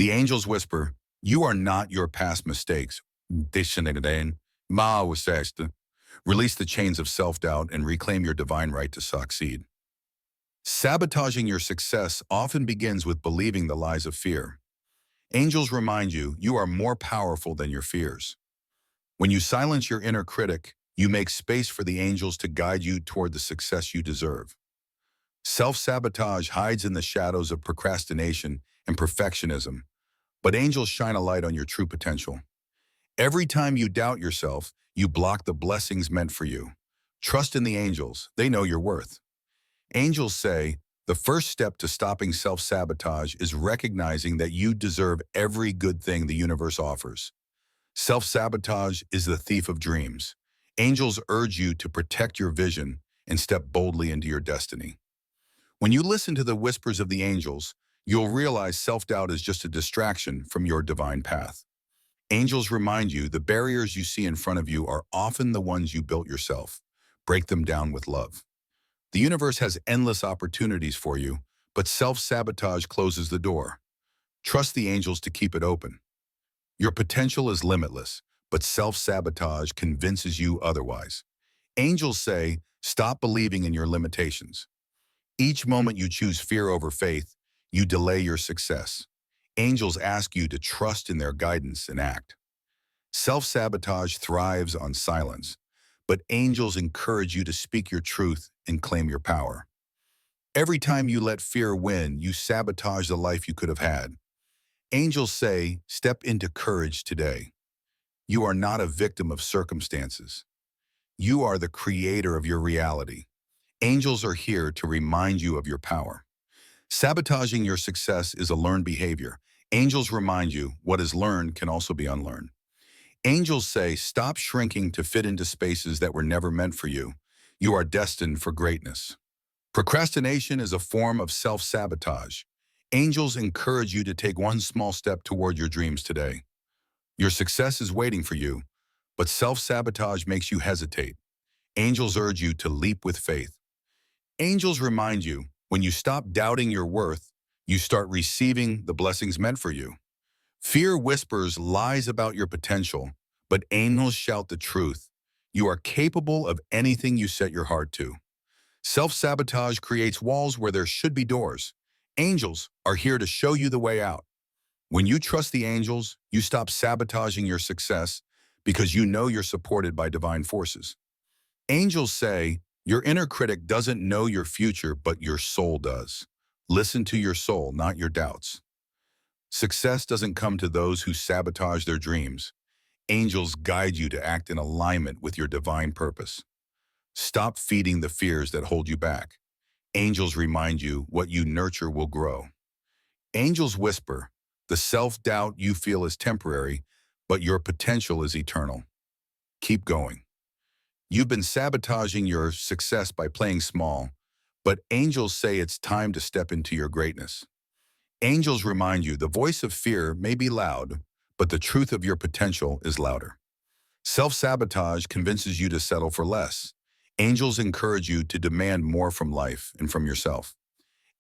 The angels whisper, "You are not your past mistakes." Release the chains of self-doubt and reclaim your divine right to succeed. Sabotaging your success often begins with believing the lies of fear. Angels remind you, you are more powerful than your fears. When you silence your inner critic, you make space for the angels to guide you toward the success you deserve. Self-sabotage hides in the shadows of procrastination and perfectionism, but angels shine a light on your true potential. Every time you doubt yourself, you block the blessings meant for you. Trust in the angels. They know your worth. Angels say, the first step to stopping self-sabotage is recognizing that you deserve every good thing the universe offers. Self-sabotage is the thief of dreams. Angels urge you to protect your vision and step boldly into your destiny. When you listen to the whispers of the angels, you'll realize self-doubt is just a distraction from your divine path. Angels remind you the barriers you see in front of you are often the ones you built yourself. Break them down with love. The universe has endless opportunities for you, but self-sabotage closes the door. Trust the angels to keep it open. Your potential is limitless, but self-sabotage convinces you otherwise. Angels say, stop believing in your limitations. Each moment you choose fear over faith, you delay your success. Angels ask you to trust in their guidance and act. Self-sabotage thrives on silence, but angels encourage you to speak your truth and claim your power. Every time you let fear win, you sabotage the life you could have had. Angels say, step into courage today. You are not a victim of circumstances. You are the creator of your reality. Angels are here to remind you of your power. Sabotaging your success is a learned behavior. Angels remind you what is learned can also be unlearned. Angels say, stop shrinking to fit into spaces that were never meant for you. You are destined for greatness. Procrastination is a form of self-sabotage. Angels encourage you to take one small step toward your dreams today. Your success is waiting for you, but self-sabotage makes you hesitate. Angels urge you to leap with faith. Angels remind you, when you stop doubting your worth, you start receiving the blessings meant for you. Fear whispers lies about your potential, but angels shout the truth. You are capable of anything you set your heart to. Self-sabotage creates walls where there should be doors. Angels are here to show you the way out. When you trust the angels, you stop sabotaging your success because you know you're supported by divine forces. Angels say, your inner critic doesn't know your future, but your soul does. Listen to your soul, not your doubts. Success doesn't come to those who sabotage their dreams. Angels guide you to act in alignment with your divine purpose. Stop feeding the fears that hold you back. Angels remind you what you nurture will grow. Angels whisper, the self-doubt you feel is temporary, but your potential is eternal. Keep going. You've been sabotaging your success by playing small, but angels say it's time to step into your greatness. Angels remind you the voice of fear may be loud, but the truth of your potential is louder. Self-sabotage convinces you to settle for less. Angels encourage you to demand more from life and from yourself.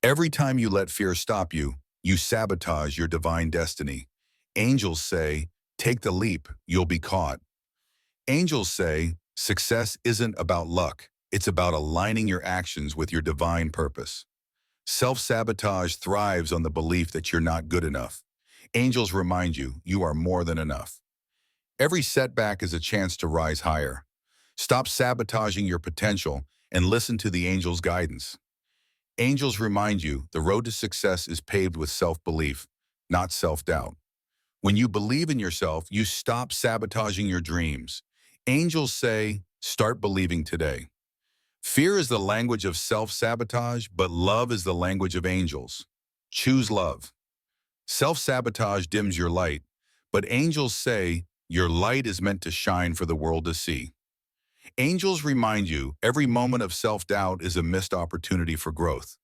Every time you let fear stop you, you sabotage your divine destiny. Angels say, take the leap, you'll be caught. Angels say, success isn't about luck, it's about aligning your actions with your divine purpose. Self-sabotage thrives on the belief that you're not good enough. Angels remind you, you are more than enough. Every setback is a chance to rise higher. Stop sabotaging your potential and listen to the angels' guidance. Angels remind you the road to success is paved with self-belief, not self-doubt. When you believe in yourself, you stop sabotaging your dreams. Angels say, start believing today. Fear is the language of self-sabotage, but love is the language of angels. Choose love. Self-sabotage dims your light, but angels say your light is meant to shine for the world to see. Angels remind you every moment of self-doubt is a missed opportunity for growth.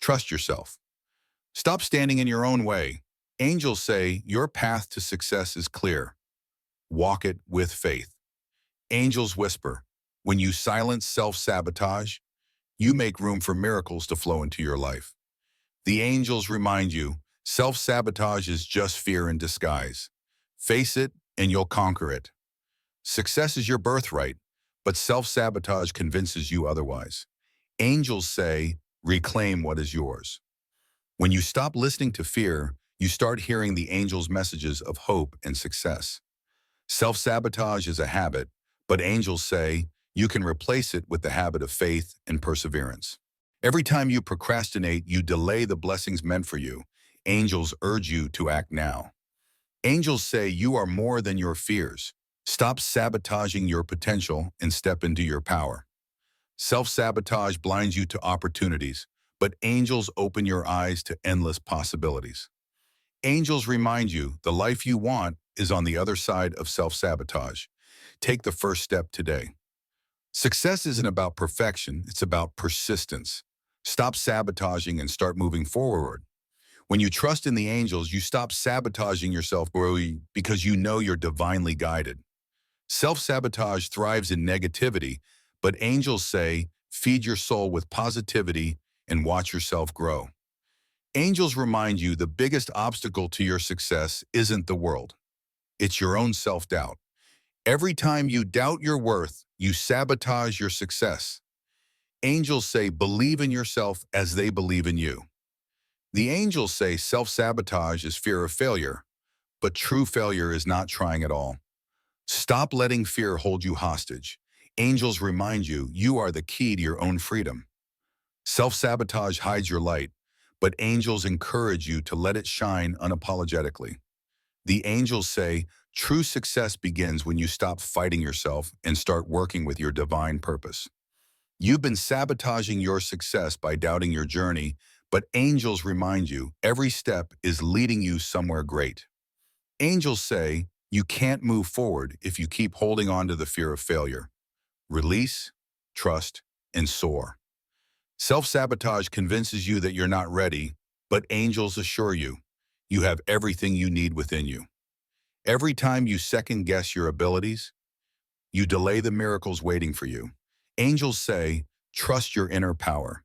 Trust yourself. Stop standing in your own way. Angels say your path to success is clear. Walk it with faith. Angels whisper, when you silence self-sabotage, you make room for miracles to flow into your life. The angels remind you, Self-sabotage is just fear in disguise. Face it, and you'll conquer it. Success is your birthright, but self-sabotage convinces you otherwise. Angels say, reclaim what is yours. When you stop listening to fear, you start hearing the angels' messages of hope and success. Self-sabotage is a habit, but angels say you can replace it with the habit of faith and perseverance. Every time you procrastinate, you delay the blessings meant for you. Angels urge you to act now. Angels say you are more than your fears. Stop sabotaging your potential and step into your power. Self-sabotage blinds you to opportunities, but angels open your eyes to endless possibilities. Angels remind you the life you want is on the other side of self-sabotage. Take the first step today. Success isn't about perfection, it's about persistence. Stop sabotaging and start moving forward. When you trust in the angels, you stop sabotaging yourself because you know you're divinely guided. Self-sabotage thrives in negativity, but angels say, feed your soul with positivity and watch yourself grow. Angels remind you the biggest obstacle to your success isn't the world. It's your own self-doubt. Every time you doubt your worth, you sabotage your success. Angels say, believe in yourself as they believe in you. The angels say self-sabotage is fear of failure, but true failure is not trying at all. Stop letting fear hold you hostage. Angels remind you you are the key to your own freedom. Self-sabotage hides your light, but angels encourage you to let it shine unapologetically. The angels say true success begins when you stop fighting yourself and start working with your divine purpose. You've been sabotaging your success by doubting your journey, but angels remind you every step is leading you somewhere great. Angels say you can't move forward if you keep holding on to the fear of failure. Release, trust, and soar. Self-sabotage convinces you that you're not ready, but angels assure you you have everything you need within you. Every time you second-guess your abilities, you delay the miracles waiting for you. Angels say, trust your inner power.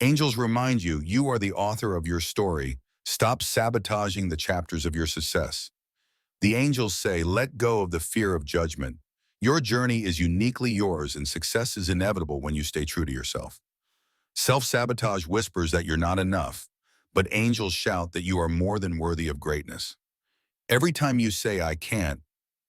Angels remind you you are the author of your story. Stop sabotaging the chapters of your success. The angels say, let go of the fear of judgment. Your journey is uniquely yours and success is inevitable when you stay true to yourself. Self-sabotage whispers that you're not enough, but angels shout that you are more than worthy of greatness. Every time you say, I can't,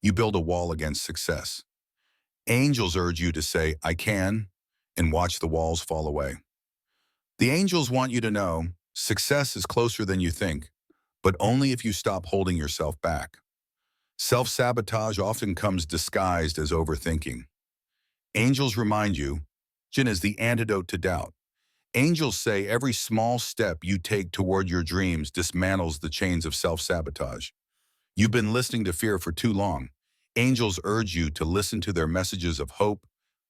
you build a wall against success. Angels urge you to say, I can, and watch the walls fall away. The angels want you to know success is closer than you think, but only if you stop holding yourself back. Self-sabotage often comes disguised as overthinking. Angels remind you, Jin is the antidote to doubt. Angels say every small step you take toward your dreams dismantles the chains of self-sabotage. You've been listening to fear for too long. Angels urge you to listen to their messages of hope,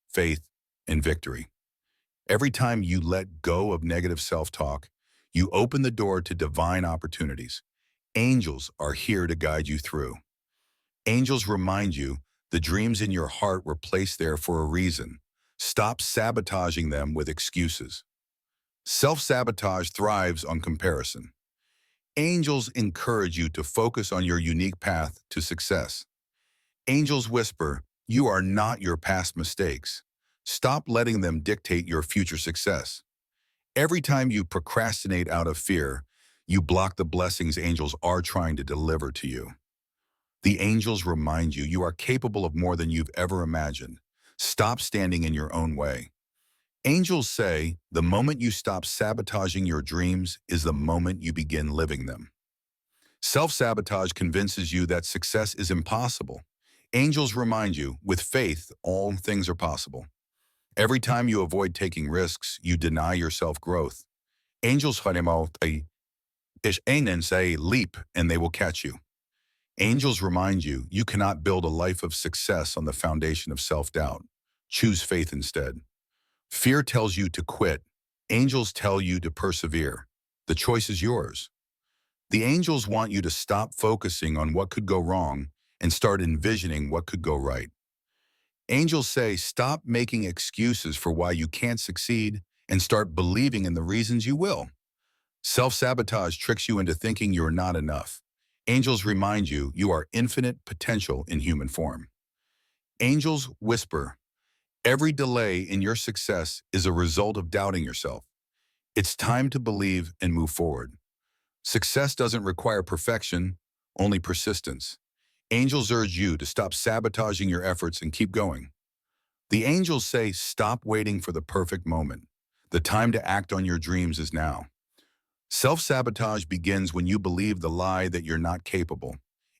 faith, and victory. Every time you let go of negative self-talk, you open the door to divine opportunities. Angels are here to guide you through. Angels remind you the dreams in your heart were placed there for a reason. Stop sabotaging them with excuses. Self-sabotage thrives on comparison. Angels encourage you to focus on your unique path to success. Angels whisper, you are not your past mistakes. Stop letting them dictate your future success. Every time you procrastinate out of fear, you block the blessings angels are trying to deliver to you. The angels remind you you are capable of more than you've ever imagined. Stop standing in your own way. Angels say the moment you stop sabotaging your dreams is the moment you begin living them. Self-sabotage convinces you that success is impossible. Angels remind you, with faith, all things are possible. Every time you avoid taking risks, you deny yourself growth. Angels say leap and they will catch you. Angels remind you you cannot build a life of success on the foundation of self-doubt. Choose faith instead. Fear tells you to quit. Angels tell you to persevere. The choice is yours. The angels want you to stop focusing on what could go wrong and start envisioning what could go right. Angels say stop making excuses for why you can't succeed and start believing in the reasons you will. Self-sabotage tricks you into thinking you're not enough. Angels remind you you are infinite potential in human form. Angels whisper, every delay in your success is a result of doubting yourself. It's time to believe and move forward. Success doesn't require perfection, only persistence. Angels urge you to stop sabotaging your efforts and keep going. The angels say, stop waiting for the perfect moment. The time to act on your dreams is now. Self-sabotage begins when you believe the lie that you're not capable.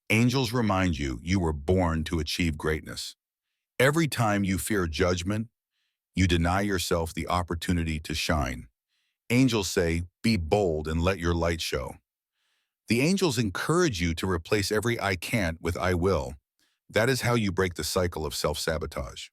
Angels remind you you were born to achieve greatness. Every time you fear judgment, you deny yourself the opportunity to shine. Angels say, be bold and let your light show. The angels encourage you to replace every I can't with I will. That is how you break the cycle of self-sabotage.